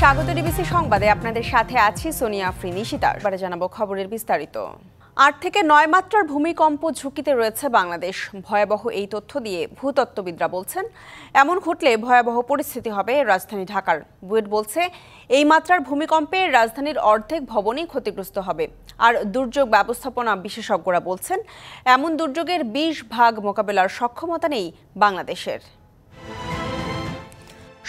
স্বাগত ডিবিসি সংবাদে আপনাদের সাথে আছি সোনিয়া আফরিন নিশিতা। এবারে জানাবো খবরের বিস্তারিত। ৮ থেকে ৯ মাত্রার ভূমিকম্প ঝুঁকিতে রয়েছে বাংলাদেশ। ভয়াবহ এই তথ্য দিয়ে ভূতত্ত্ববিদরা বলছেন, এমন ঘটলে ভয়াবহ পরিস্থিতি হবে রাজধানী ঢাকার। বুয়েট বলছে, এই মাত্রার ভূমিকম্পে রাজধানীর অর্ধেক ভবনই ক্ষতিগ্রস্ত হবে। আর দুর্যোগ ব্যবস্থাপনা বিশেষজ্ঞরা বলছেন, এমন দুর্যোগের ২০% মোকাবেলার সক্ষমতা নেই বাংলাদেশের।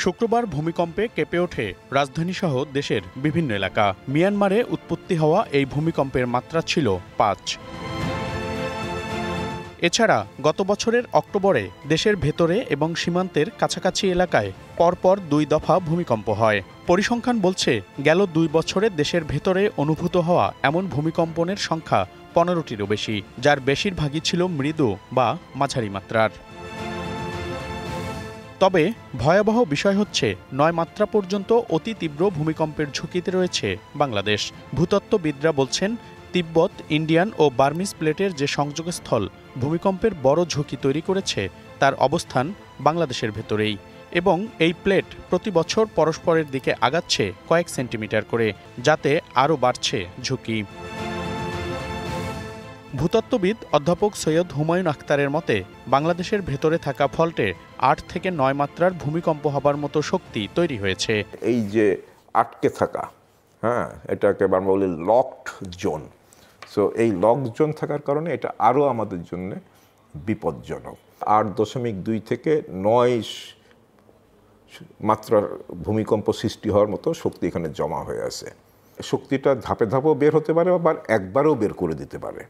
শুক্রবার ভূমিকম্পে কেঁপে ওঠে রাজধানীসহ দেশের বিভিন্ন এলাকা। মিয়ানমারে উৎপত্তি হওয়া এই ভূমিকম্পের মাত্রা ছিল ৫। এছাড়া গত বছরের অক্টোবরে দেশের ভেতরে এবং সীমান্তের কাছাকাছি এলাকায় পরপর ২ দফা ভূমিকম্প হয়। পরিসংখ্যান বলছে, গেল ২ বছরে দেশের ভেতরে অনুভূত হওয়া এমন ভূমিকম্পনের সংখ্যা ১৫টিরও বেশি, যার বেশিরভাগই ছিল মৃদু বা মাঝারি মাত্রার। তবে ভয়াবহ বিষয় হচ্ছে, ৯ মাত্রা পর্যন্ত অতি তীব্র ভূমিকম্পের ঝুঁকিতে রয়েছে বাংলাদেশ। ভূতত্ত্ববিদরা বলছেন, তিব্বত, ইন্ডিয়ান ও বার্মিজ প্লেটের যে সংযোগস্থল ভূমিকম্পের বড় ঝুঁকি তৈরি করেছে, তার অবস্থান বাংলাদেশের ভেতরেই, এবং এই প্লেট প্রতি বছর পরস্পরের দিকে আগাচ্ছে কয়েক সেন্টিমিটার করে, যাতে আরও বাড়ছে ঝুঁকি। ভূতত্ত্ববিদ অধ্যাপক সৈয়দ হুমায়ুন আখতারের মতে, বাংলাদেশের ভেতরে থাকা ফল্টে ৮ থেকে ৯ মাত্রার ভূমিকম্প হবার মতো শক্তি তৈরি হয়েছে। এই যে আটকে থাকা, এটাকে আমরা বলি লকড জোন। সো এই লকড জোন থাকার কারণে এটা আরও আমাদের জন্য বিপজ্জনক। ৮.২ থেকে ৯ মাত্রার ভূমিকম্প সৃষ্টি হওয়ার মতো শক্তি এখানে জমা হয়ে আছে। শক্তিটা ধাপে ধাপেও বের হতে পারে, আবার একবারও বের করে দিতে পারে।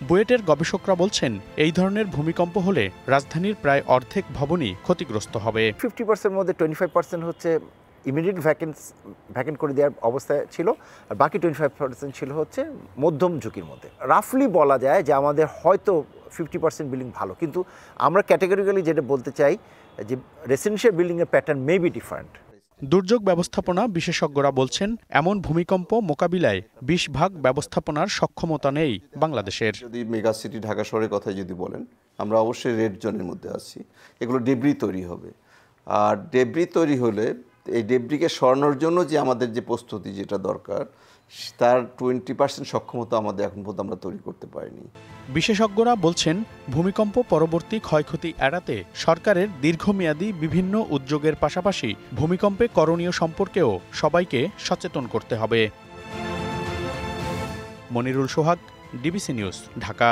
বুয়েটের গবেষকরা বলছেন, এই ধরনের ভূমিকম্প হলে রাজধানীর প্রায় অর্ধেক ভবনই ক্ষতিগ্রস্ত হবে। 50% মধ্যে 25% হচ্ছে ইমিডিয়েট ভ্যাকেন্ট করে দেওয়ার অবস্থায় ছিল, আর বাকি 25% ছিল হচ্ছে মধ্যম ঝুঁকির মধ্যে। রাফলি বলা যায় যে আমাদের হয়তো 50% বিল্ডিং ভালো, কিন্তু আমরা ক্যাটেগরিক্যালি যেটা বলতে চাই যে রেসিডেন্সিয়াল বিল্ডিংয়ের প্যাটার্ন মে বি ডিফারেন্ট। দুর্যোগ ব্যবস্থাপনা বিশেষজ্ঞরা বলছেন, এমন ভূমিকম্প মোকাবিলায় ২০% ব্যবস্থাপনার সক্ষমতা নেই বাংলাদেশের। যদি মেগা সিটি ঢাকা শহরের কথা যদি বলেন, আমরা অবশ্যই রেড জোনের মধ্যে আছি। এগুলো ডেব্রি তৈরি হবে, আর ডেব্রি তৈরি হলে এই ডেব্রিকে সরানোর জন্য যে আমাদের যে প্রস্তুতি যেটা দরকার, তার 20% সক্ষমতা আমাদের এখন পর্যন্ত আমরা তৈরি করতে পারিনি। বিশেষজ্ঞরা বলছেন, ভূমিকম্প পরবর্তী ক্ষয়ক্ষতি এড়াতে সরকারের দীর্ঘমেয়াদী বিভিন্ন উদ্যোগের পাশাপাশি ভূমিকম্পে করণীয় সম্পর্কেও সবাইকে সচেতন করতে হবে। মনিরুল সোহাগ, ডিবিসি নিউজ, ঢাকা।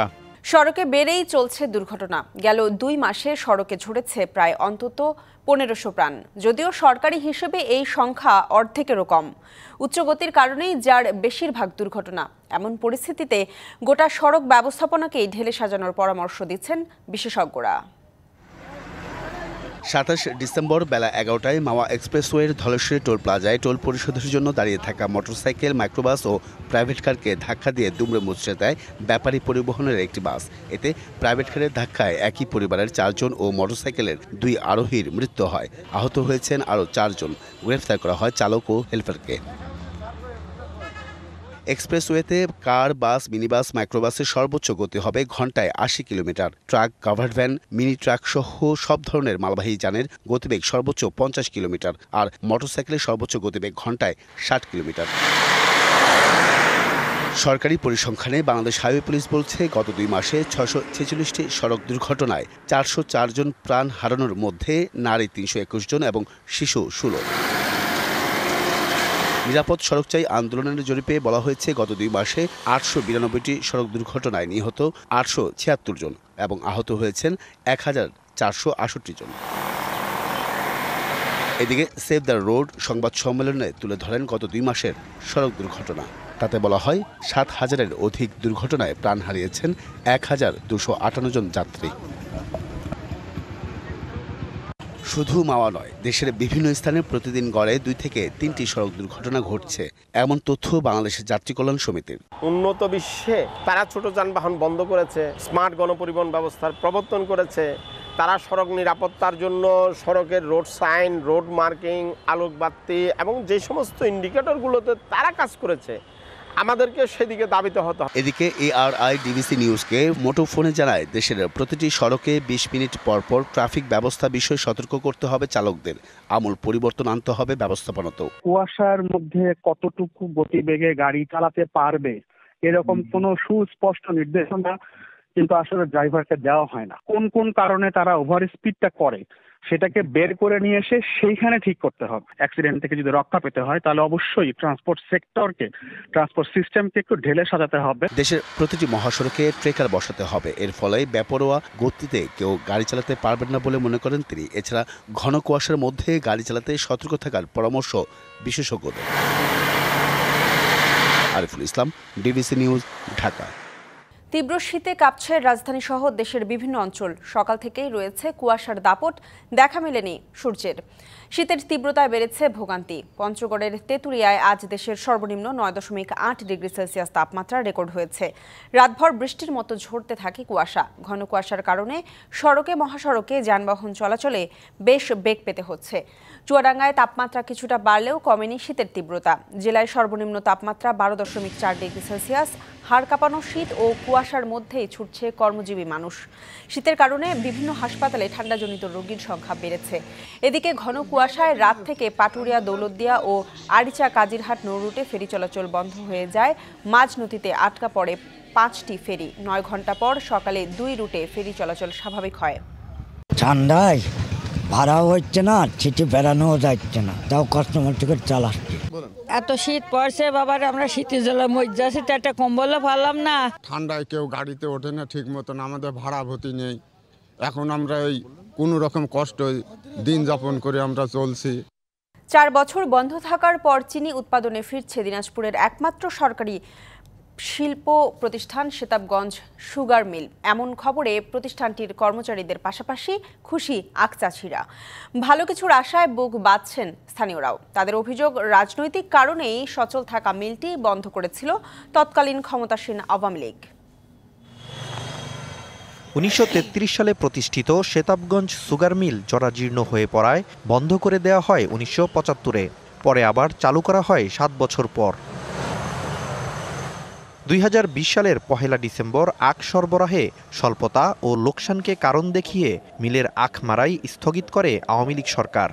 সড়কে বেড়েই চলছে দুর্ঘটনা। গেল ২ মাসে সড়কে ঝরেছে প্রায় অন্তত ১৫০০ প্রাণ। যদিও সরকারি হিসেবে এই সংখ্যা অর্ধেকেরও কম। উচ্চ গতির কারণেই যার বেশিরভাগ দুর্ঘটনা। এমন পরিস্থিতিতে গোটা সড়ক ব্যবস্থাপনাকেই ঢেলে সাজানোর পরামর্শ দিচ্ছেন বিশেষজ্ঞরা। ২৭ ডিসেম্বর বেলা ১১টায় মাওয়া এক্সপ্রেসওয়ের ধলেশ্বরী টোল প্লাজায় টোল পরিশোধের জন্য দাঁড়িয়ে থাকা মোটরসাইকেল, মাইক্রোবাস ও প্রাইভেট কারকে ধাক্কা দিয়ে দুমড়ে মুচড়ে দেয় ব্যাপারী পরিবহনের একটি বাস। এতে প্রাইভেট কারের ধাক্কায় একই পরিবারের ৪ জন ও মোটরসাইকেলের ২ আরোহীর মৃত্যু হয়। আহত হয়েছেন আরও ৪ জন। গ্রেফতার করা হয় চালক ও হেলপারকে। এক্সপ্রেসওয়েতে কার, বাস, মিনিবাস, মাইক্রোবাসের সর্বোচ্চ গতি হবে ঘন্টায় ৮০ kilometre. Truck, covered van, mini truck সহ সব ধরনের মালবাহী যানের গতিবেগ সর্বোচ্চ ৫০ কিলোমিটার, আর মোটরসাইকেলের সর্বোচ্চ গতিবেগ ঘন্টায় ৬০ কিলোমিটার। সরকারি পরিসংখ্যানে বাংলাদেশ হাইওয়ে পুলিশ বলছে, গত ২ মাসে ৬৪৬টি সড়ক দুর্ঘটনায় ৪০৪ জন প্রাণ হারানোর মধ্যে নারী ৩২১ জন এবং শিশু ১৬। নিরাপদ সড়ক চাই আন্দোলনের জরিপে বলা হয়েছে, গত ২ মাসে ৮৯২টি সড়ক দুর্ঘটনায় নিহত ৮৭৬ জন এবং আহত হয়েছেন ১,৪৬৮ জন। এদিকে সেভ দ্য রোড সংবাদ সম্মেলনে তুলে ধরেন গত ২ মাসের সড়ক দুর্ঘটনা। তাতে বলা হয়, ৭,০০০-এর অধিক দুর্ঘটনায় প্রাণ হারিয়েছেন ১,২৫৮ জন যাত্রী। শুধু মাওয়া নয়, দেশের বিভিন্ন স্থানে প্রতিদিন গড়ে ২ থেকে ৩টি সড়ক দুর্ঘটনা ঘটছে, এমন তথ্য বাংলাদেশের যাত্রী কল্যাণ সমিতির। উন্নত বিশ্বে তারা ছোট যানবাহন বন্ধ করেছে, স্মার্ট গণপরিবহন ব্যবস্থার প্রবর্তন করেছে। তারা সড়ক নিরাপত্তার জন্য সড়কের রোড সাইন, রোড মার্কিং, আলোকবাতি এবং যে সমস্ত ইন্ডিকেটরগুলোতে তারা কাজ করেছে, আমাদেরকে সেদিকে দাবিতে হতে হবে। এদিকে ARI ডিবিসি নিউজকে মুঠোফোনে জানায়, দেশের প্রতিটি সড়কে 20 মিনিট পরপর ট্রাফিক ব্যবস্থা বিষয়ে সতর্ক করতে হবে চালকদের। আমূল পরিবর্তন আনতে হবে ব্যবস্থাপনাতেও। কুয়াশার মধ্যে কতটুকু গতিবেগে গাড়ি চালাতে পারবে এরকম কোনো সুস্পষ্ট নির্দেশনা কিন্তু আসলে ড্রাইভারকে দেওয়া হয় না। কোন কোন কারণে তারা ওভার স্পিডটা করে সেটাকে বের করে নিয়ে এসে সেইখানে ঠিক করতে হবে। অ্যাক্সিডেন্ট থেকে যদি রক্ষা পেতে হয় তাহলে অবশ্যই ট্রান্সপোর্ট সেক্টরকে, ট্রান্সপোর্ট সিস্টেমকে একটু ঢেলে সাজাতে হবে। দেশের প্রতিটি মহাসড়কে ট্রেকার বসাতে হবে। এর ফলে বেপরোয়া গতিতে কেউ গাড়ি চালাতে পারবেন না বলে মনে করেন তিনি। এছাড়া ঘন কুয়াশার মধ্যে গাড়ি চালাতে সতর্ক থাকার পরামর্শ বিশেষজ্ঞদের। Ariful Islam, DBC news, Dhaka. তীব্র শীতে কাঁপছে রাজধানী সহ দেশের বিভিন্ন অঞ্চল। সকাল থেকেই রয়েছে কুয়াশার দাপট, দেখা মেলেনি সূর্যের। শীতের তীব্রতায় বেড়েছে ভোগান্তি। পঞ্চগড়ের তেঁতুলিয়ায় আজ দেশের সর্বনিম্ন 9.8 ডিগ্রি সেলসিয়াস তাপমাত্রা রেকর্ড হয়েছে। রাতভর বৃষ্টির মতো ঝরতে থাকে কুয়াশা। ঘন কুয়াশার কারণে সড়কে মহাসড়কে যানবাহন চলাচলে বেশ বেগ পেতে হচ্ছে। চুয়াডাঙ্গায় তাপমাত্রা কিছুটা বাড়লেও কমেনি শীতের তীব্রতা। জেলায় সর্বনিম্ন তাপমাত্রা 12.4 ডিগ্রি সেলসিয়াস। হাড় কাঁপানো শীত ও কুয়াশার মধ্যেই ছুটছে কর্মজীবী মানুষ। শীতের কারণে বিভিন্ন হাসপাতালে ঠান্ডাজনিত রোগীর সংখ্যা বেড়েছে। এদিকে ঘন কুয়াশায় রাত থেকে পাটুরিয়া, দৌলতদিয়া ও আরিচা কাজিরহাট নৌ রুটে ফেরি চলাচল বন্ধ হয়ে যায়। মাঝ নদীতে আটকা পড়ে 5টি ফেরি। 9 ঘন্টা পর সকালে 2 রুটে ফেরি চলাচল স্বাভাবিক হয়। ঠান্ডায় ভাড়াও হচ্ছে না, সিটি বেড়ানোও যাচ্ছে না, তাও কাস্টমার টিকিট চালাচ্ছে। এত শীত পড়ছে বাবার, আমরা শীতের জলে মজ্জা শীত একটা কম্বলও পারলাম না। ঠান্ডায় কেউ গাড়িতে ওঠে না ঠিক মতন, আমাদের ভাড়া ভর্তি নেই। এখন আমরা এই কোনো রকম কষ্ট দিন যাপন করে আমরা চলছি। 4 বছর বন্ধ থাকার পর চিনি উৎপাদনে ফিরছে দিনাজপুরের একমাত্র সরকারি শিল্প প্রতিষ্ঠান সেতাবগঞ্জ সুগার মিল। এমন খবরে প্রতিষ্ঠানটির কর্মচারীদের পাশাপাশি খুশি আখচাষিরা। ভালো কিছুর আশায় বুক বাঁধছেন স্থানীয়রাও। তাদের অভিযোগ, রাজনৈতিক কারণেই সচল থাকা মিলটি বন্ধ করেছিল তৎকালীন ক্ষমতাসীন আওয়ামী লীগ। 1933 সালে প্রতিষ্ঠিত সেতাবগঞ্জ সুগার মিল জরাজীর্ণ হয়ে পড়ায় বন্ধ করে দেওয়া হয় 1975-এ। পরে আবার চালু করা হয় 7 বছর পর। 2020 সালের 1 ডিসেম্বর আখ সরবরাহে স্বল্পতা ও লোকসানকে কারণ দেখিয়ে মিলের আখ মারাই স্থগিত করে আওয়ামী লীগ সরকার।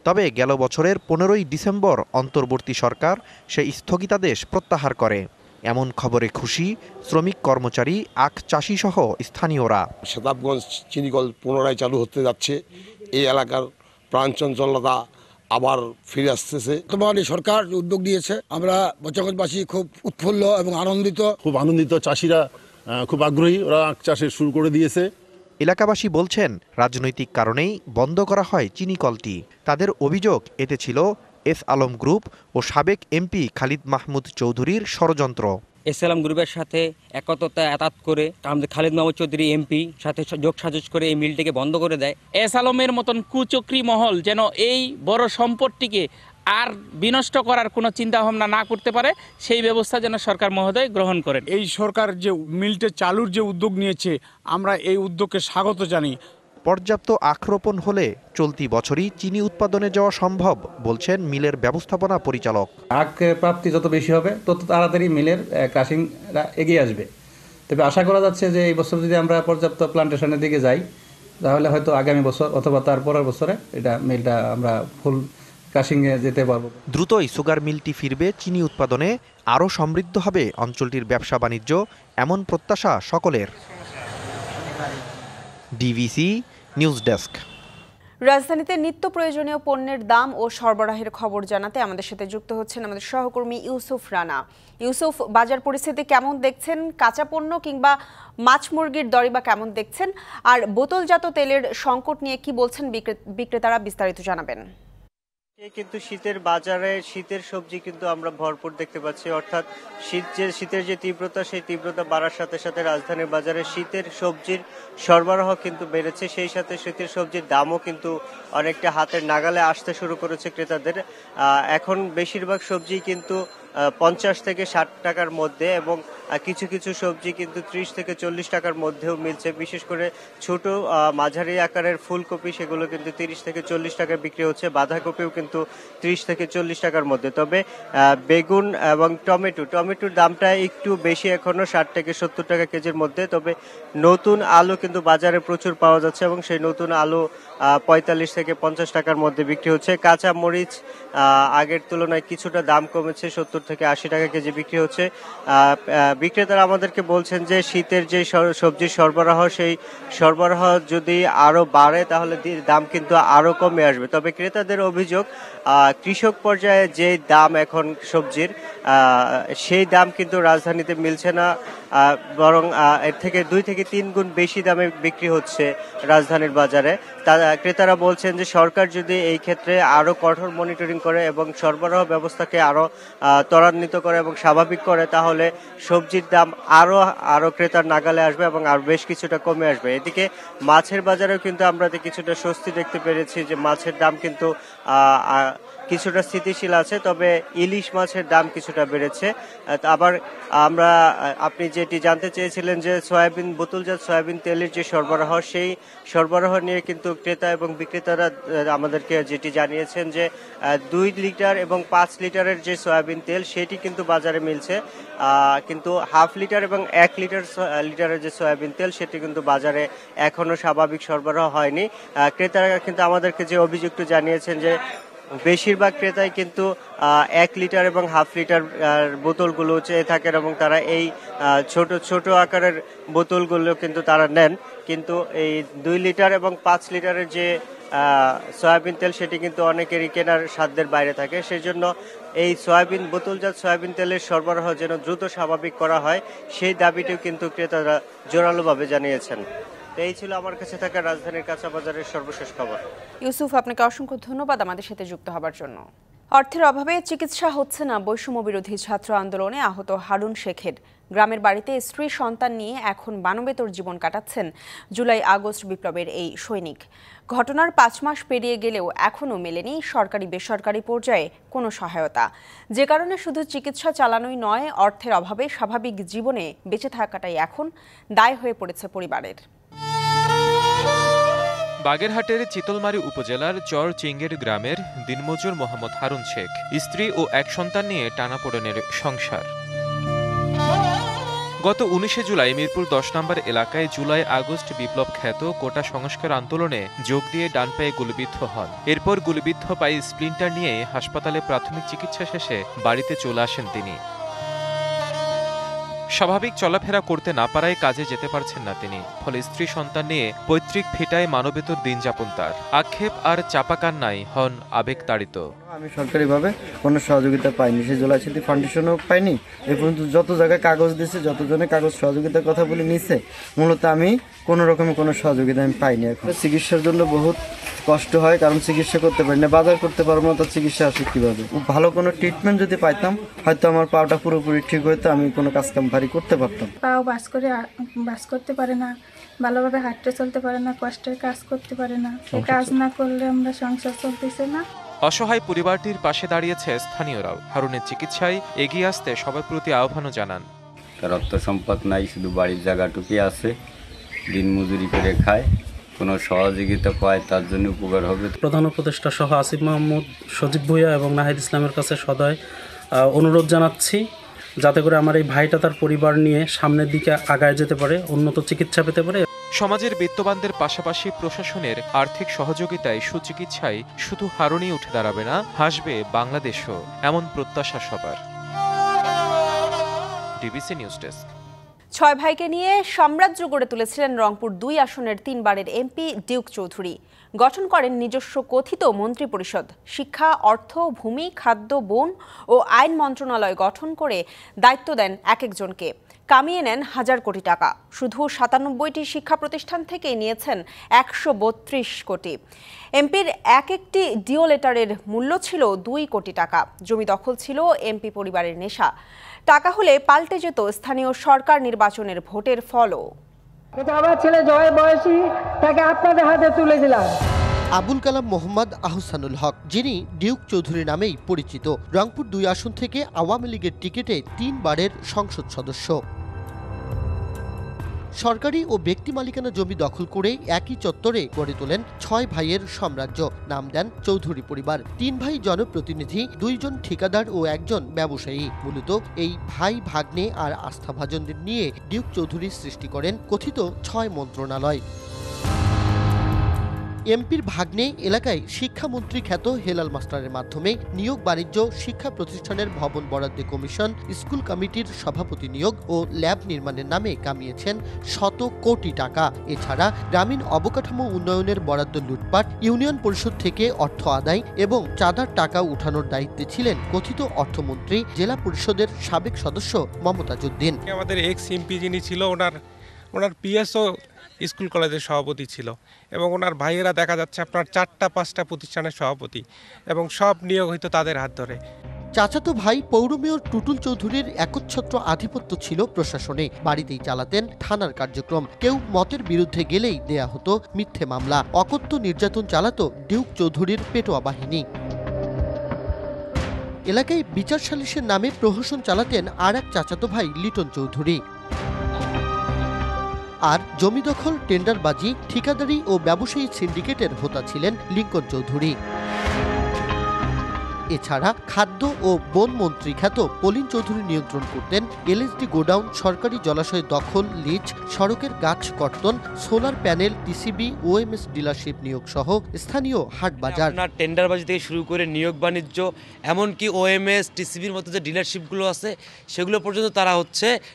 তবে গেল বছরের 15 ডিসেম্বর অন্তর্বর্তী সরকার সেই স্থগিতাদেশ প্রত্যাহার করে। এমন খবরে খুশি শ্রমিক, কর্মচারী, আখ চাষি সহ স্থানীয়রা। সেতাবগঞ্জ চিনিকল পুনরায় চালু হতে যাচ্ছে। এই এলাকার প্রাণচঞ্চলতা আবার ফিরে আসতেছে। বর্তমানে সরকার উদ্যোগ নিয়েছে, আমরা বচাগঞ্জবাসী খুব উৎফুল্ল এবং আনন্দিত। খুব আনন্দিত, চাষিরা খুব আগ্রহী, ওরা আখ চাষে শুরু করে দিয়েছে। এলাকাবাসী বলছেন, রাজনৈতিক কারণেই বন্ধ করা হয় চিনিকলটি। তাদের অভিযোগ, এতে ছিল এস আলম গ্রুপ ও সাবেক এমপি খালিদ মাহমুদ চৌধুরীর ষড়যন্ত্র। এস আলম গ্রুপের সাথে একতা আতাত করে আমাদের খালিদ মাহমুদ চৌধুরী এমপি সাথে যোগসাজশ করে এই মিলটিকে বন্ধ করে দেয়। এস আলমের মতন কুচক্রী মহল যেন এই বড় সম্পদটিকে আর বিনষ্ট করার কোনো চিন্তা ভাবনা না করতে পারে, সেই ব্যবস্থা যেন সরকার মহোদয় গ্রহণ করেন। এই সরকার যে মিলটা চালুর যে উদ্যোগ নিয়েছে, আমরা এই উদ্যোগকে স্বাগত জানি। পর্যাপ্ত আখ রোপণ হলে চলতি বছরই চিনি উৎপাদনে যাওয়া সম্ভব বলছেন মিলের ব্যবস্থাপনা পরিচালক। আখ প্রাপ্তি যত বেশি হবে তত তাড়াতাড়ি মিলের ক্রাশিংরা এগিয়ে আসবে। তবে আশা করা যাচ্ছে যে এই বছর যদি আমরা পর্যাপ্ত প্লান্টেশনের দিকে যাই, তাহলে হয়তো আগামী বছর অথবা তার পরের বছরে এটা মিলটা আমরা ফুল ক্রাশিংয়ে যেতে পারবো। দ্রুতই সুগার মিলটি ফিরবে চিনি উৎপাদনে, আরও সমৃদ্ধ হবে অঞ্চলটির ব্যবসা বাণিজ্য, এমন প্রত্যাশা সকলের। DBC news desk. রাজধানীতে নিত্য প্রয়োজনীয় পণ্যের দাম ও সরবরাহের খবর জানাতে আমাদের সাথে যুক্ত হচ্ছেন আমাদের সহকর্মী ইউসুফ রানা। ইউসুফ, বাজার পরিস্থিতি কেমন দেখছেন? কাঁচা পণ্য কিংবা মাছ মুরগির দরই বা কেমন দেখছেন? আর বোতলজাত তেলের সংকট নিয়ে কি বলছেন বিক্রেতারা, বিস্তারিত জানাবেন। কিন্তু শীতের বাজারে শীতের সবজি কিন্তু আমরা ভরপুর দেখতে পাচ্ছি। অর্থাৎ শীতের যে তীব্রতা, সেই তীব্রতা বাড়ার সাথে সাথে রাজধানীর বাজারে শীতের সবজির সরবরাহ কিন্তু বেড়েছে। সেই সাথে শীতের সবজির দামও কিন্তু অনেকটা হাতের নাগালে আসতে শুরু করেছে ক্রেতাদের। এখন বেশিরভাগ সবজি কিন্তু 50 থেকে 60 টাকার মধ্যে, এবং কিছু কিছু সবজি কিন্তু 30 থেকে 40 টাকার মধ্যেও মিলছে। বিশেষ করে ছোট মাঝারি আকারের ফুলকপি সেগুলো কিন্তু 30 থেকে 40 টাকায় বিক্রি হচ্ছে। বাঁধাকপিও কিন্তু 30 থেকে 40 টাকার মধ্যে। তবে বেগুন এবং টমেটোর দামটা একটু বেশি এখনো, 60 থেকে 70 টাকা কেজির মধ্যে। তবে নতুন আলু কিন্তু বাজারে প্রচুর পাওয়া যাচ্ছে এবং সেই নতুন আলু 45 থেকে 50 টাকার মধ্যে বিক্রি হচ্ছে। কাঁচা মরিচ আগের তুলনায় কিছুটা দাম কমেছে, 70 থেকে 80 টাকা কেজি বিক্রি হচ্ছে। বিক্রেতারা আমাদেরকে বলছেন যে শীতের যে সবজির সরবরাহ, সেই সরবরাহ যদি আরো বাড়ে তাহলে দাম কিন্তু আরো কমে আসবে। তবে ক্রেতাদের অভিযোগ, কৃষক পর্যায়ে যে দাম এখন সবজির, সেই দাম কিন্তু রাজধানীতে মিলছে না, বরং এর থেকে 2 থেকে 3 গুণ বেশি দামে বিক্রি হচ্ছে রাজধানীর বাজারে। ক্রেতারা বলছেন যে সরকার যদি এই ক্ষেত্রে আরো কঠোর মনিটরিং করে এবং সরবরাহ ব্যবস্থাকে আরো ত্বরান্বিত করে এবং স্বাভাবিক করে, তাহলে সবজির দাম আরো ক্রেতার নাগালে আসবে এবং আর বেশ কিছুটা কমে আসবে। এদিকে মাছের বাজারেও কিন্তু আমরা কিছুটা স্বস্তি দেখতে পেরেছি, যে মাছের দাম কিন্তু কিছুটা স্থিতিশীল আছে, তবে ইলিশ মাছের দাম কিছুটা বেড়েছে। আবার আপনি যেটি জানতে চেয়েছিলেন যে বোতলজাত সয়াবিন তেলের যে সরবরাহ, সেই সরবরাহ নিয়ে কিন্তু ক্রেতা এবং বিক্রেতারা আমাদেরকে যেটি জানিয়েছেন যে 2 লিটার এবং 5 লিটারের যে সয়াবিন তেল সেটি কিন্তু বাজারে মিলছে, কিন্তু হাফ লিটার এবং 1 লিটারের যে সয়াবিন তেল সেটি কিন্তু বাজারে এখনো স্বাভাবিক সরবরাহ হয়নি। ক্রেতারা কিন্তু আমাদেরকে যে অভিযোগটি জানিয়েছেন যে বেশিরভাগ ক্রেতাই কিন্তু 1 লিটার এবং হাফ লিটার বোতলগুলো চেয়ে থাকেন এবং তারা এই ছোট আকারের বোতলগুলো কিন্তু তারা নেন, কিন্তু এই 2 লিটার এবং 5 লিটারের যে সয়াবিন তেল সেটি কিন্তু অনেকেরই কেনার সাধ্যের বাইরে থাকে। সেই জন্য এই বোতলজাত সয়াবিন তেলের সরবরাহ যেন দ্রুত স্বাভাবিক করা হয়, সেই দাবিটিও কিন্তু ক্রেতারা জোরালোভাবে জানিয়েছেন। এই ছিল আমার কাছে থাকা রাজধানীর কাঁচা বাজারের সর্বশেষ খবর। ইউসুফ, আপনাকে অসংখ্য ধন্যবাদ আমাদের সাথে যুক্ত হবার জন্য। অর্থের অভাবে চিকিৎসা হচ্ছে না বৈষম্য বিরোধী ছাত্র আন্দোলনে আহত হারুন শেখের। গ্রামের বাড়িতে স্ত্রী সন্তান নিয়ে এখন মানবেতর জীবন কাটাচ্ছেন জুলাই আগস্ট বিপ্লবের এই সৈনিক। ঘটনার 5 মাস পেরিয়ে গেলেও এখনও মেলেনি সরকারি বেসরকারি পর্যায়ে কোনো সহায়তা, যে কারণে শুধু চিকিৎসা চালানোই নয়, অর্থের অভাবে স্বাভাবিক জীবনে বেঁচে থাকাটাই এখন দায় হয়ে পড়েছে পরিবারের। বাগেরহাটের চিতলমারী উপজেলার চর চিঙ্গের গ্রামের দিনমজুর মোহাম্মদ হারুন শেখ, স্ত্রী ও 1 সন্তান নিয়ে টানাপোড়েনের সংসার। গত 19 জুলাই মিরপুর 10 নম্বর এলাকায় জুলাই আগস্ট বিপ্লব খ্যাত কোটা সংস্কার আন্দোলনে যোগ দিয়ে ডান পায়ে গুলিবিদ্ধ হন। এরপর গুলিবিদ্ধ পায়ে স্প্লিন্টার নিয়ে হাসপাতালে প্রাথমিক চিকিৎসা শেষে বাড়িতে চলে আসেন তিনি। স্বাভাবিক চলাফেরা করতে না পারায় কাজে যেতে পারছেন না তিনি, ফলে স্ত্রী সন্তান নিয়ে পৈতৃক ভিটায় মানবেতর দিন যাপন তার। আক্ষেপ আর চাপা কান্নায় হন আবেগ তাড়িত। আমি সরকারিভাবে কোনো সহযোগিতা পাইনি, সে জুলাই স্মৃতি ফাউন্ডেশনও পাইনি। এ পর্যন্ত যত জায়গায় কাগজ দিয়েছে, যতজনে কাগজ সহযোগিতার কথা বলে নিছে, মূলত আমি কোনো রকমের কোনো সহযোগিতা আমি পাইনি। এখন চিকিৎসার জন্য বহুত কষ্ট হয়, কারণ চিকিৎসা করতে পারি না, বাজার করতে পারবো না, তো চিকিৎসা আসে কীভাবে? ভালো কোনো ট্রিটমেন্ট যদি পাইতাম, হয়তো আমার পাওটা পুরোপুরি ঠিক হইতো, আমি কোনো কাজকাম ভারী করতে পারতাম। পাও বাস করতে পারে না, ভালোভাবে হাঁটতে চলতে পারে না, কষ্টের কাজ করতে পারে না। কাজ না করলে আমরা সংসার চলতেছে না। অসহায় পরিবারটির পাশে দাঁড়িয়েছে স্থানীয়রাও। হারুনের চিকিৎসায় এগিয়ে আসতে সবার প্রতি আহ্বানও জানান। তার অর্থ সম্পদ নাই, শুধু বাড়ির জায়গাটুকুই আছে, দিন মজুরি করে খায়, কোনো সহযোগিতা পায় তার জন্য উপকার হবে। প্রধান উপদেষ্টা সহ আসিফ মাহমুদ, সজীব ভুঁইয়া এবং নাহিদ ইসলামের কাছে সদয় অনুরোধ জানাচ্ছি, যাতে করে আমার এই ভাইটা তার পরিবার নিয়ে সামনের দিকে আগায় যেতে পারে, উন্নত চিকিৎসা পেতে পারে। সমাজের বিত্তবানদের পাশাপাশি প্রশাসনের আর্থিক সহযোগিতায় সুচিকিৎসায় শুধু হারুনই উঠে দাঁড়াবে না, হাসবে বাংলাদেশও, এমন প্রত্যাশা সবার। DBC news desk. 6 ভাইকে নিয়ে সাম্রাজ্য গড়ে তুলেছিলেন রংপুর 2 আসনের 3 বারের এমপি ডিউক চৌধুরী। গঠন করেন নিজস্ব কথিত মন্ত্রিপরিষদ। শিক্ষা, অর্থ, ভূমি, খাদ্য, বন ও আইন মন্ত্রণালয় গঠন করে দায়িত্ব দেন এক একজনকে। কামিয়ে নেন হাজার কোটি টাকা। শুধু 97টি শিক্ষা প্রতিষ্ঠান থেকেই নিয়েছেন 132 কোটি। এমপির একটি ডিও লেটারের মূল্য ছিল 2 কোটি টাকা। জমি দখল ছিল এমপি পরিবারের নেশা। টাকা হলে পাল্টে যেত স্থানীয় সরকার নির্বাচনের ভোটের ফলও। আমার ছেলে জয় বয়সী, তাকে আপনাদের হাতে তুলে দিলাম। আবুল কালাম মোহাম্মদ আহসানুল হক, যিনি ডিউক চৌধুরী নামেই পরিচিত, রংপুর 2 আসন থেকে আওয়ামী লীগের টিকিটে 3 বারের সংসদ সদস্য। সরকারি ও ব্যক্তি মালিকানা জমি দখল করে একই চত্বরে গড়ে তোলেন 6 ভাইয়ের সাম্রাজ্য, নাম দেন চৌধুরী পরিবার। 3 ভাই জনপ্রতিনিধি, 2 জন ঠিকাদার ও 1 জন ব্যবসায়ী। মূলত এই ভাই ভাগ্নে আর আস্থাভাজনদের নিয়ে ডিউক চৌধুরী সৃষ্টি করেন কথিত 6 মন্ত্রণালয়। এমপির ভাগ্নে এলাকায় শিক্ষামন্ত্রী খ্যাত হেলাল মাস্টারের মাধ্যমে নিয়োগ, বাণিজ্য, শিক্ষা প্রতিষ্ঠানের ভবন বরাদ্দে কমিশন, স্কুল কমিটির সভাপতি নিয়োগ ও ল্যাব নির্মাণের নামে কামিয়েছেন শত কোটি টাকা। এছাড়া গ্রামীণ অবকাঠামো উন্নয়নের বরাদ্দ লুটপাট, ইউনিয়ন পরিষদ থেকে অর্থ আদায় এবং চাঁদার টাকা উঠানোর দায়িত্বে ছিলেন কথিত অর্থমন্ত্রী, জেলা পরিষদের সাবেক সদস্য মমতাজ উদ্দিন। আমাদের এক্স এমপি যিনি ছিল, ওনার পিএসও স্কুল কলেজের সভাপতি ছিল এবং ওনার ভাইয়েরা দেখা যাচ্ছে আপনার 4-5টা প্রতিষ্ঠানের সভাপতি এবং সব নিয়োগ হইতো তাদের হাত ধরে। চাচাতো ভাই পৌর মেয়র টুটুল চৌধুরীর একচ্ছত্র আধিপত্য ছিল প্রশাসনে। বাড়িতেই চালাতেন থানার কার্যক্রম। কেউ মতের বিরুদ্ধে গেলেই দেয়া হতো মিথ্যে মামলা। অকথ্য নির্যাতন চালাতো ডিউক চৌধুরীর পেটোয়া বাহিনী। এলাকায় বিচার সালিসের নামে প্রহসন চালাতেন আর এক চাচাতো ভাই লিটন চৌধুরী। আর জমি দখল, টেন্ডারবাজি, ঠিকাদারি ও ব্যবসায়ী সিন্ডিকেটের হোতা ছিলেন লিঙ্কন চৌধুরী। এছাড়া খাদ্য ও বন মন্ত্রী খ্যাত পলিন চৌধুরী নিয়ন্ত্রণ করতেন এলএসডি গোডাউন, সরকারি জলাশয় দখল, লিজ, সড়কের গাছ কর্তন, solar panel, TCB, OMS dealership নিয়োগ সহ স্থানীয় হাট বাজার। টেন্ডারবাজি থেকে শুরু করে নিয়োগ বাণিজ্য, এমনকি ওএমএস, টিসিবির মতো যে ডিলারশিপগুলো আছে সেগুলো পর্যন্ত তারা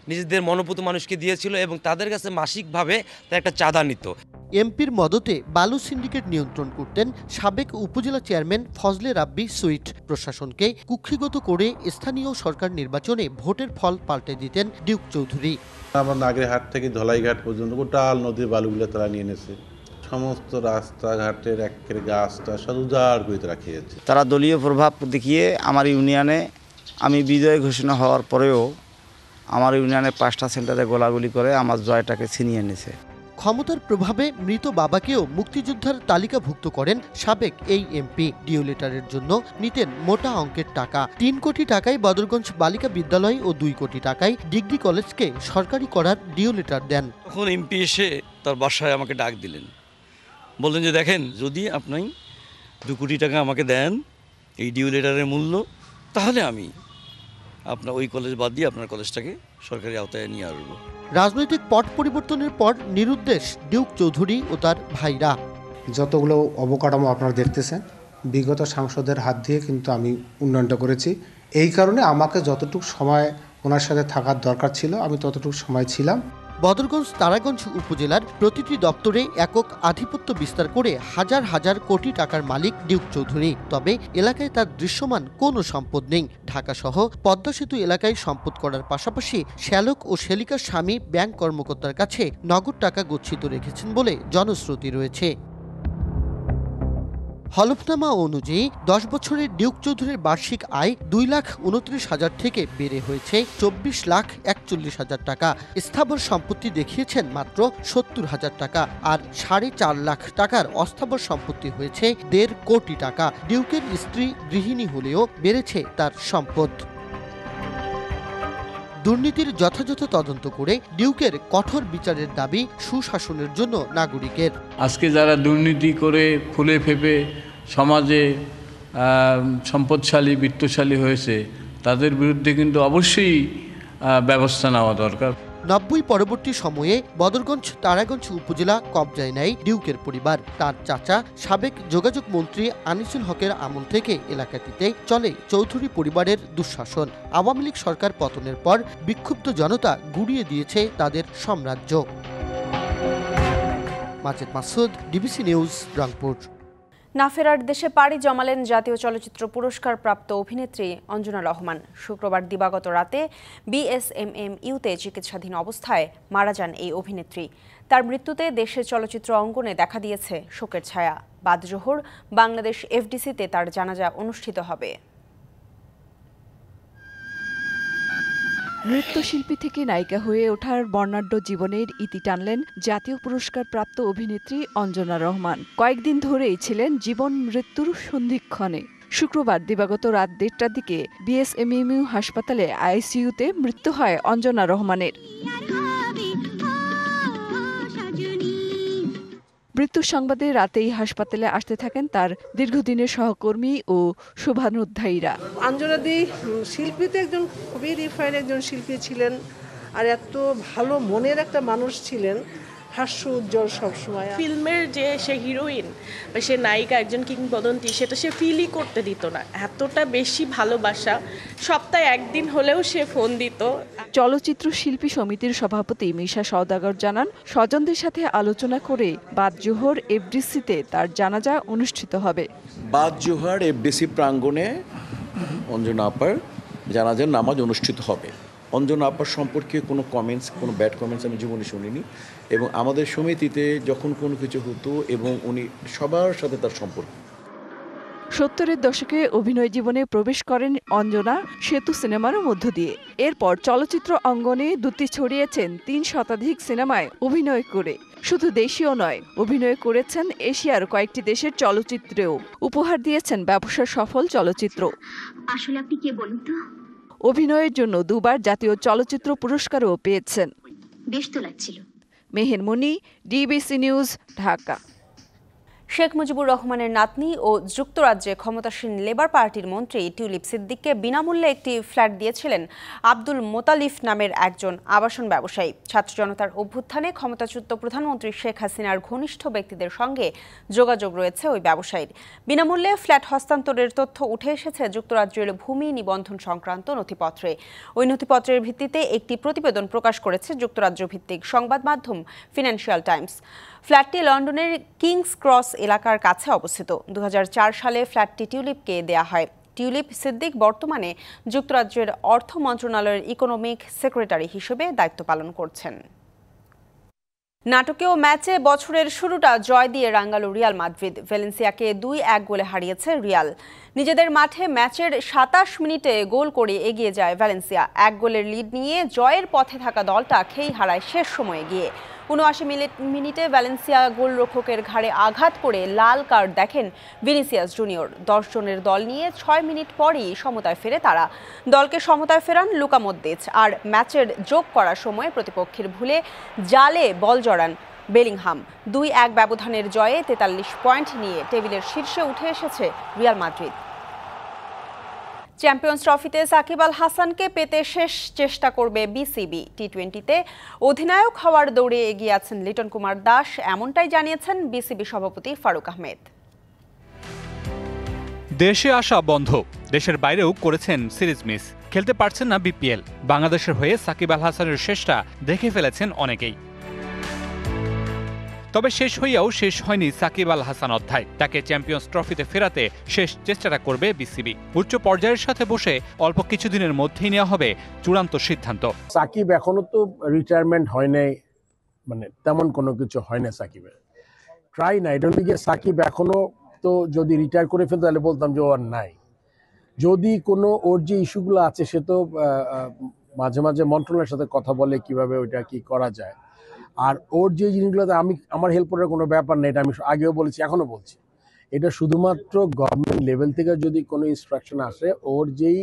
নিজেদের মনোপুত মানুষকে দিয়েছিল এবং তাদের কাছে মাসিকভাবে তারা একটা চাঁদা নিত। এমপির মদতে বালু সিন্ডিকেট নিয়ন্ত্রণ করতেন সাবেক উপজেলা চেয়ারম্যান ফজলে রাব্বি সুইট। প্রশাসনকে কুক্ষিগত করে স্থানীয় সরকার নির্বাচনে ভোটের ফল পাল্টে দিতেন ডিউক চৌধুরী। আমার নাগেরহাট থেকে ধলাইঘাট পর্যন্ত গোটাল নদীর বালুগুলো তারা নিয়ে এনেছে। সমস্ত রাস্তাঘাটের একের গাছটা সব উজাড় করে তারা খেয়েছে। তারা দলীয় প্রভাব দেখিয়ে আমার ইউনিয়নে আমি বিজয় ঘোষণা হওয়ার পরেও আমার ইউনিয়নে 5টা সেন্টারে গোলাগুলি করে আমার জয়টাকে ছিনিয়ে নিয়েছে। ক্ষমতার প্রভাবে মৃত বাবাকেও মুক্তিযোদ্ধার তালিকাভুক্ত করেন সাবেক এই এমপি। ডিও লেটারের জন্য নিতেন মোটা অঙ্কের টাকা। 3 কোটি টাকায় বদরগঞ্জ বালিকা বিদ্যালয় ও 2 কোটি টাকায় ডিগ্রি কলেজকে সরকারি করার ডিও লেটার দেন। তখন এমপি এসে তার বাসায় আমাকে ডাক দিলেন, বললেন যে দেখেন, যদি আপনি 2 কোটি টাকা আমাকে দেন এই ডিও লেটারের মূল্য, তাহলে আমি আপনার ওই কলেজ বাদ দিয়ে আপনার কলেজটাকে সরকারি আওতায় নিয়ে আসবো। রাজনৈতিক পট পরিবর্তনের পর নিরুদ্দেশ ডিউক চৌধুরী ও তার ভাইরা। যতগুলো অবকাঠামো আপনারা দেখতেছেন, বিগত সাংসদের হাত দিয়ে কিন্তু আমি উন্নয়নটা করেছি। এই কারণে আমাকে যতটুকু সময় ওনার সাথে থাকার দরকার ছিল আমি ততটুকু সময় ছিলাম। বদরগঞ্জ, তারাগঞ্জ উপজেলার প্রতিটি দপ্তরে একক আধিপত্য বিস্তার করে হাজার হাজার কোটি টাকার মালিক ডিউক চৌধুরী। তবে এলাকায় তার দৃশ্যমান কোনো সম্পদ নেই। ঢাকা সহ পদ্মা সেতু এলাকায় সম্পদ করার পাশাপাশি শ্যালক ও শেলিকার স্বামী ব্যাংক কর্মকর্তার কাছে নগদ টাকা গচ্ছিত রেখেছেন বলে জনশ্রুতি রয়েছে। হলফনামা অনুযায়ী 10 বছরের ডিউক চৌধুরীর বার্ষিক আয় 2,29,000 থেকে বেড়ে হয়েছে 24,41,000 টাকা। স্থাবর সম্পত্তি দেখিয়েছেন মাত্র 70,000 টাকা, আর 4.5 লাখ টাকার অস্থাবর সম্পত্তি হয়েছে 1.5 কোটি টাকা। ডিউকের স্ত্রী গৃহিণী হলেও বেড়েছে তার সম্পদ। দুর্নীতির যথাযথ তদন্ত করে ডিউকের কঠোর বিচারের দাবি সুশাসনের জন্য নাগরিকের। আজকে যারা দুর্নীতি করে ফুলে ফেপে সমাজে সম্পদশালী, বিত্তশালী হয়েছে, তাদের বিরুদ্ধে কিন্তু অবশ্যই ব্যবস্থা নেওয়া দরকার। 90 পরবর্তী সময়ে বদরগঞ্জ, তারাগঞ্জ উপজেলা কবজায় নেয় ডিউকের পরিবার। তার চাচা সাবেক যোগাযোগ মন্ত্রী আনিসুল হকের আমল থেকে এলাকাটিতে চলে চৌধুরী পরিবারের দুঃশাসন। আওয়ামী লীগ সরকার পতনের পর বিক্ষুব্ধ জনতা গুড়িয়ে দিয়েছে তাদের সাম্রাজ্য। Majed Masud, DBC news, Rangpur. না ফেরার দেশে পাড়ি জমালেন জাতীয় চলচ্চিত্র পুরস্কার প্রাপ্ত অভিনেত্রী অঞ্জনা রহমান। শুক্রবার দিবাগত রাতে বিএসএমএমইউতে চিকিৎসাধীন অবস্থায় মারা যান এই অভিনেত্রী। তার মৃত্যুতে দেশের চলচ্চিত্র অঙ্গনে দেখা দিয়েছে শোকের ছায়া। বাদ জোহর বাংলাদেশ এফডিসিতে তার জানাজা অনুষ্ঠিত হবে। নৃত্যশিল্পী থেকে নায়িকা হয়ে ওঠার বর্ণাঢ্য জীবনের ইতি টানলেন জাতীয় পুরস্কার প্রাপ্ত অভিনেত্রী অঞ্জনা রহমান। কয়েকদিন ধরেই ছিলেন জীবন মৃত্যুর সন্ধিক্ষণে। শুক্রবার দিবাগত রাত 1:30টার দিকে বিএসএমইউ হাসপাতালে আইসিইউতে মৃত্যু হয় অঞ্জনা রহমানের। মৃত্যুর সংবাদে রাতেই হাসপাতালে আসতে থাকেন তার দীর্ঘদিনের সহকর্মী ও শুভানুধ্যায়ীরা। অঞ্জনাদি শিল্পীতে একজন খুবই রিফাইন একজন শিল্পী ছিলেন, আর এত ভালো মনের একটা মানুষ ছিলেন, হাস্য উজ্জ্বল সবসময়। ফিল্মের যে সে হিরোইন বা সে নায়িকা, একজন কিংবদন্তি, সেটা সে ফিলই করতে দিত না। এতটা বেশি ভালোবাসা, সপ্তাহে একদিন হলেও সে ফোন দিত। চলচ্চিত্র শিল্পী সমিতির সভাপতি মিশা সওদাগর জানান, স্বজনদের সাথে আলোচনা করে বাদ জোহর এফডিসিতে তার জানাজা অনুষ্ঠিত হবে। বাদ জোহর এফডিসি প্রাঙ্গণে অঞ্জনা আপার জানাজার নামাজ অনুষ্ঠিত হবে। অঞ্জনা আপার সম্পর্কে কোনো কমেন্টস, কোনো ব্যাড কমেন্টস আমি জীবনে শুনিনি, এবং আমাদের সমিতিতে যখন কোনো কিছু হতো এবং উনি সবার সাথে তার সম্পর্ক। 70-এর দশকে অভিনয় জীবনে প্রবেশ করেন অঞ্জনা সেতু সিনেমার মধ্য দিয়ে। এরপর চলচ্চিত্র অঙ্গনে দ্যুতি ছড়িয়েছেন 3 শতাধিক সিনেমায় অভিনয় করে। শুধু দেশীয় নয়, অভিনয় করেছেন এশিয়ার কয়েকটি দেশের চলচ্চিত্রেও। উপহার দিয়েছেন ব্যবসা সফল চলচ্চিত্র। আসলে আপনি কে বলুন তো? অভিনয়ের জন্য 2বার জাতীয় চলচ্চিত্র পুরস্কারও পেয়েছেন। বেশ তো লাগছিল। মেহের মনি, ডিবিসি নিউজ, ঢাকা। শেখ মুজিবুর রহমানের নাতনি ও যুক্তরাজ্যে ক্ষমতাসীন লেবার পার্টির মন্ত্রী টিউলিপ সিদ্দিককে বিনামূল্যে একটি ফ্ল্যাট দিয়েছিলেন আব্দুল মোতালিফ নামের একজন আবাসন ব্যবসায়ী। ছাত্র জনতার অভ্যুত্থানে ক্ষমতাচ্যুত প্রধানমন্ত্রী শেখ হাসিনার ঘনিষ্ঠ ব্যক্তিদের সঙ্গে যোগাযোগ রয়েছে ওই ব্যবসায়ীর। বিনামূল্যে ফ্ল্যাট হস্তান্তরের তথ্য উঠে এসেছে যুক্তরাজ্যের ভূমি নিবন্ধন সংক্রান্ত নথিপত্রে। ওই নথিপত্রের ভিত্তিতে একটি প্রতিবেদন প্রকাশ করেছে যুক্তরাজ্য ভিত্তিক সংবাদ মাধ্যম ফিনান্সিয়াল টাইমস। ফ্ল্যাটটি লন্ডনের কিংস ক্রস এলাকার কাছে অবস্থিত। 2004 সালে ফ্ল্যাটটি টিউলিপকে দেয়া হয়। টিউলিপ সিদ্দিক বর্তমানে যুক্তরাজ্যের অর্থ মন্ত্রণালয়ের ইকোনমিক সেক্রেটারি হিসেবে দায়িত্ব পালন করছেন। নাটকীয় ম্যাচে বছরের শুরুটা জয় দিয়ে রাঙ্গালো রিয়াল মাদ্রিদ। ভ্যালেন্সিয়াকে 2-1 গোলে হারিয়েছে রিয়াল। নিজেদের মাঠে ম্যাচের 27 মিনিটে গোল করে এগিয়ে যায় ভ্যালেন্সিয়া। 1 গোলের লিড নিয়ে জয়ের পথে থাকা দলটা খেই হারায় শেষ সময়ে গিয়ে। 79 মিনিটে ভ্যালেন্সিয়া গোলরক্ষকের ঘাড়ে আঘাত করে লাল কার্ড দেখেন ভিনিসিয়াস জুনিয়র। 10 জনের দল নিয়ে 6 মিনিট পরই সমতায় ফেরে তারা। দলকে সমতায় ফেরান লুকা মদ্রিচ, আর ম্যাচের যোগ করার সময় প্রতিপক্ষের ভুলে জালে বল জড়ান বেলিংহাম। 2-1 ব্যবধানের জয়ে 43 পয়েন্ট নিয়ে টেবিলের শীর্ষে উঠে এসেছে রিয়াল মাদ্রিদ। চ্যাম্পিয়ন্স ট্রফিতে সাকিব আল হাসানকে পেতে শেষ চেষ্টা করবে বিসিবি। টি-20তে অধিনায়ক হওয়ার দৌড়ে এগিয়ে আছেন লিটন কুমার দাস, এমনটাই জানিয়েছেন বিসিবি সভাপতি ফারুক আহমেদ। দেশে আসা বন্ধ, দেশের বাইরেও করেছেন সিরিজ মিস, খেলতে পারছেন না বিপিএল। বাংলাদেশের হয়ে সাকিব আল হাসানের শেষটা দেখে ফেলেছেন অনেকেই। তবে শেষ হইয়াও শেষ হয়নি সাকিব আল হাসান অধ্যায়। তাকে চ্যাম্পিয়ন্স ট্রফিতে ফেরাতে শেষ চেষ্টাটা করবে বিসিবি। উচ্চ পর্যায়ের সাথে বসে অল্প কিছুদিনের মধ্যেই নেওয়া হবে চূড়ান্ত সিদ্ধান্ত। সাকিব এখনো তো রিটায়ারমেন্ট হয় নাই, মানে তেমন কোনো কিছু হয় না সাকিবের। ট্রাই না, এটা হলে গিয়ে সাকিব এখনো তো যদি রিটায়ার করে ফেলতো তাহলে বলতাম যে ও আর নাই। যদি কোনো ওর যে ইস্যুগুলো আছে সে তো মাঝে মাঝে মন্ত্রণালয়ের সাথে কথা বলে কিভাবে ওইটা কি করা যায়। আর ওর যে জিনিসগুলোতে আমার হেল্প করার কোনো ব্যাপার নেই, এটা আমি আগেও বলেছি, এখনো বলছি। এটা শুধুমাত্র গভর্নমেন্ট লেভেল থেকে যদি কোনো ইনস্ট্রাকশন আসে, ওর যেই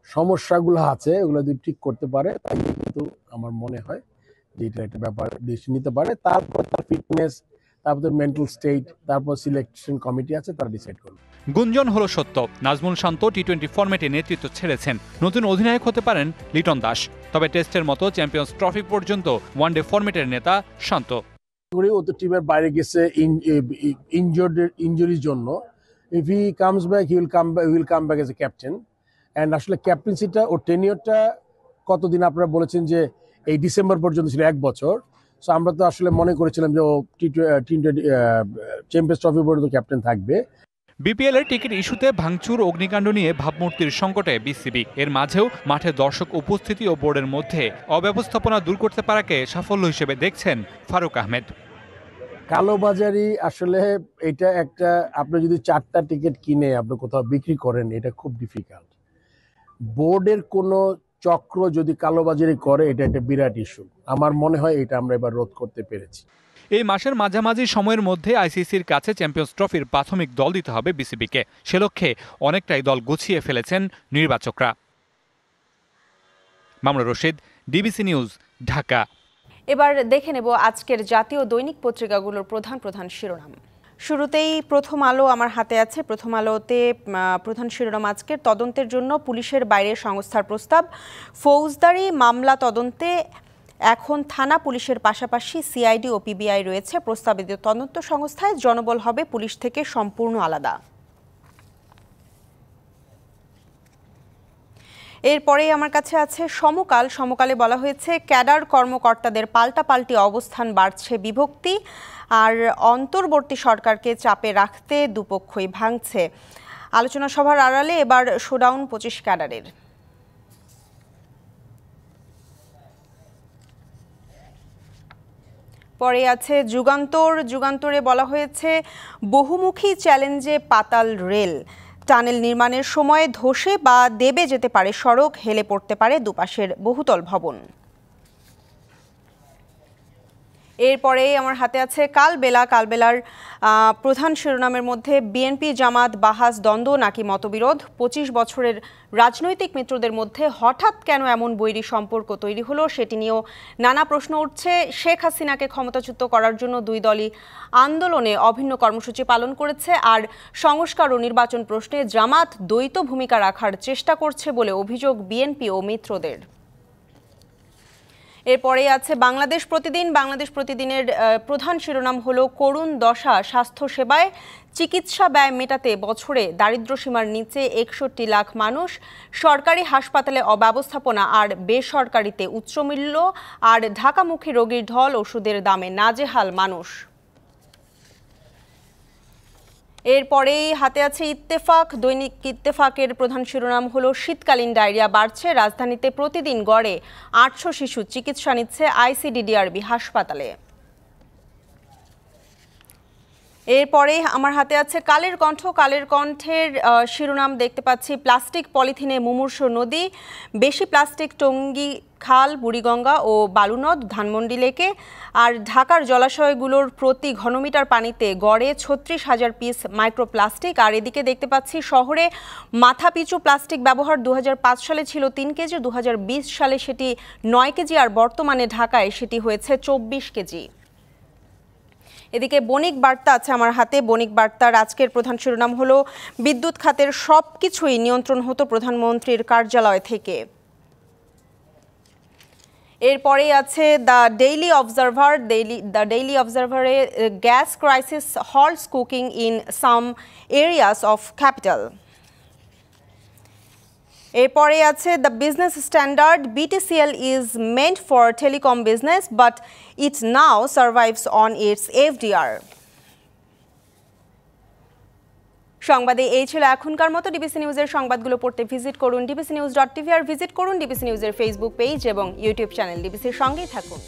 সমস্যাগুলো আছে ওগুলো যদি ঠিক করতে পারে, তাহলে কিন্তু আমার মনে হয় যে এটা একটা ব্যাপার ডিসিশন নিতে পারে। তারপর তার ফিটনেস, তারপর মেন্টাল স্টেট, তারপর সিলেকশন কমিটি আছে, তারা ডিসাইড করবে। গুঞ্জন হলো সত্য, নাজমুল শান্ত টি-20 ফরম্যাটে নেতৃত্ব ছেড়েছেন। নতুন অধিনায়ক হতে পারেন লিটন দাস। তবে টেস্টের মতো চ্যাম্পিয়ন্স ট্রফি পর্যন্ত ওয়ানডে ফরম্যাটের নেতা শান্ত। ও তো টিমের বাইরে গেছে ইনজুরির জন্য। If he comes back he will come back as a captain. And আসলে ক্যাপ্টেন্সিটা ওর টেনিয়রটা কতদিন আপনারা বলেছেন যে এই ডিসেম্বর পর্যন্ত ছিল, 1 বছর। সো আমরা তো আসলে মনে করেছিলাম যে ও চ্যাম্পিয়ন্স ট্রফি পর্যন্ত ক্যাপ্টেন থাকবে। বিপিএল এর টিকিট ইস্যুতে ভাঙচুর, অগ্নিকাণ্ড নিয়ে ভাবমূর্তির সংকটে বিসিবি। এর মাঝেও মাঠে দর্শক উপস্থিতি ও বোর্ডের মধ্যে অব্যবস্থাপনা দূর করতে পারাকে সাফল্য হিসেবে দেখছেন ফারুক আহমেদ। কালোবাজারি আসলে এটা একটা, আপনি যদি 4টা টিকিট কিনে আপনি কোথাও বিক্রি করেন, এটা খুব ডিফিকাল্ট। বোর্ডের কোনো চক্র যদি কালোবাজারি করে এটা একটা বিরাট ইস্যু। আমার মনে হয় এটা আমরা এবার রোধ করতে পেরেছি। এই মাসের মাঝামাঝি সময়ের মধ্যে আইসিসির কাছে চ্যাম্পিয়ন্স ট্রফির প্রাথমিক দল দিতে হবে বিসিবিকে। সে লক্ষ্যে অনেকটাই দল গুছিয়ে ফেলেছেন নির্বাচকরা। Mamunur Rashid, DBC news, Dhaka. এবার দেখে নেব আজকের জাতীয় দৈনিক পত্রিকাগুলোর প্রধান প্রধান শিরোনাম। শুরুতেই প্রথম আলো আমার হাতে আছে। প্রথম আলোতে প্রধান শিরোনাম আজকের, তদন্তের জন্য পুলিশের বাইরে সংস্থার প্রস্তাব। ফৌজদারি মামলা তদন্তে এখন থানা পুলিশের পাশাপাশি সিআইডি ও পিবিআই রয়েছে। প্রস্তাবিত তদন্ত সংস্থায় জনবল হবে পুলিশ থেকে সম্পূর্ণ আলাদা। এরপরেই আমার কাছে আছে সমকাল। সমকালে বলা হয়েছে ক্যাডার কর্মকর্তাদের পাল্টাপাল্টি অবস্থান, বাড়ছে বিভক্তি, আর অন্তর্বর্তী সরকারকে চাপে রাখতে দুপক্ষই ভাঙছে। আলোচনা সভার আড়ালে এবার শোডাউন 25 ক্যাডারের। পরে আছে যুগান্তর। যুগান্তরে বলা হয়েছে বহুমুখী চ্যালেঞ্জে পাতাল রেল, টানেল নির্মাণের সময় ধসে বা দেবে যেতে পারে সড়ক, হেলে পড়তে পারে দুপাশের বহুতল ভবন। এরপরে আমার হাতে আছে কালবেলা। কালবেলার প্রধান শিরোনামের মধ্যে বিএনপি জামাত বাহাস দ্বন্দ্ব নাকি মতবিরোধ, 25 বছরের রাজনৈতিক মিত্রদের মধ্যে হঠাৎ কেন এমন বৈরী সম্পর্ক তৈরি হলো সেটি নিয়েও নানা প্রশ্ন উঠছে। শেখ হাসিনাকে ক্ষমতাচ্যুত করার জন্য দুই দলই আন্দোলনে অভিন্ন কর্মসূচি পালন করেছে, আর সংস্কার ও নির্বাচন প্রশ্নে জামাত দ্বৈত ভূমিকা রাখার চেষ্টা করছে বলে অভিযোগ বিএনপি ও মিত্রদের। এরপরে আছে বাংলাদেশ প্রতিদিন। বাংলাদেশ প্রতিদিনের প্রধান শিরোনাম হলো করুণ দশা স্বাস্থ্য সেবায়, চিকিৎসা ব্যয় মেটাতে বছরে দারিদ্র্যসীমার নিচে 61 লাখ মানুষ, সরকারি হাসপাতালে অব্যবস্থাপনা আর বেসরকারিতে উচ্চমূল্য, আর ঢাকামুখী রোগীর ঢল, ওষুধের দামে নাজেহাল মানুষ। এরপরেই হাতে আছে ইত্তেফাক। দৈনিক ইত্তেফাকের প্রধান শিরোনাম হলো শীতকালীন ডায়রিয়া বাড়ছে, রাজধানীতে প্রতিদিন গড়ে 800 শিশু চিকিৎসা নিচ্ছে আইসিডিডিআরবি হাসপাতালে। এরপরে আমার হাতে আছে কালের কণ্ঠ। কালের কণ্ঠের শিরোনাম দেখতে পাচ্ছি প্লাস্টিক পলিথিনে মুমূর্ষু নদী, বেশি প্লাস্টিক টঙ্গী খাল, বুড়িগঙ্গা ও বালুনদ, ধানমন্ডি লেকে, আর ঢাকার জলাশয়গুলোর প্রতি ঘনমিটার পানিতে গড়ে 36,000 পিস মাইক্রোপ্লাস্টিক। আর এদিকে দেখতে পাচ্ছি শহরে মাথাপিছু প্লাস্টিক ব্যবহার 2005 সালে ছিল 3 কেজি, 2020 সালে সেটি 9 কেজি, আর বর্তমানে ঢাকায় সেটি হয়েছে 24 কেজি। এদিকে বণিক বার্তা আছে আমার হাতে। বণিক বার্তার আজকের প্রধান শিরোনাম হলো বিদ্যুৎ খাতের সবকিছুই নিয়ন্ত্রণ হতো প্রধানমন্ত্রীর কার্যালয় থেকে। এরপরে আছে the Daily Observer. The daily অবজারভারে gas crisis halts cooking in some areas of capital. এরপরে আছে the Business Standard, BTCL is meant for telecom business but it now survives on its FDR. সংবাদে এই ছিল এখনকার মতো। ডিবিসি নিউজের সংবাদগুলো পড়তে ভিজিট করুন dbcnews.tv আর ভিজিট করুন ডিবিসি নিউজের ফেসবুক পেজ এবং ইউটিউব চ্যানেল। ডিবিসির সঙ্গেই থাকুন।